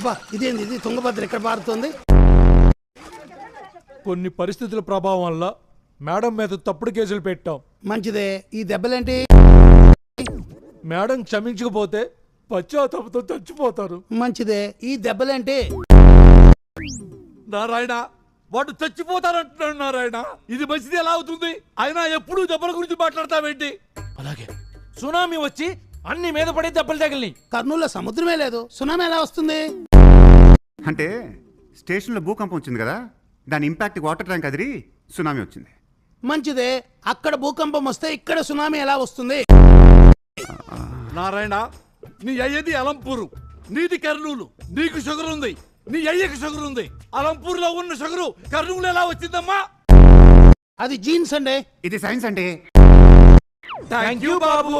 అబ్బా ఇదేంది ఇది తుంగభద్ర ఎక్కడ పారుతోంది? కొన్ని పరిస్థితుల ప్రభావం వల్ల మేడం మీద తప్పుడు కేసులు పెట్టాం. మంచిదే. ఈ దెబ్బలేంటి? మేడం క్షమించకపోతే పశ్చాత్తాపంతో చచ్చిపోతారు. మంచిదే. ఈ దెబ్బలేంటి? నారాయణ వాడు చచ్చిపోతారంటున్నాడు నారాయణ. ఇది మంచిది ఎలా అవుతుంది? అయినా ఎప్పుడు దెబ్బల గురించి మాట్లాడతావేంటి? అలాగే సునామీ వచ్చి అన్ని మీద పడే దెబ్బలు తగిలి. కర్నూలులో సముద్రమే లేదు, సునామీ ఎలా వస్తుంది? అంటే స్టేషన్లో భూకంపం వచ్చింది కదా, దాని ఇంపాక్ట్ వాటర్ ట్యాంక్ అదిరి సునామీ వచ్చింది. మంచిదే. అక్కడ భూకంపం వస్తే ఇక్కడ సునామీ ఎలా వస్తుంది? నారాయణ నీ అయ్యది అలంపూరు, నీది కర్నూలు. నీకు షుగర్ ఉంది, నీ అయ్యకి షుగర్ ఉంది. అలంపూర్లో ఉన్న షుగరు కర్నూలు ఎలా వచ్చిందమ్మా? అది జీన్స్ అండి. ఇది సైన్స్ అంటే. Thank you Babu.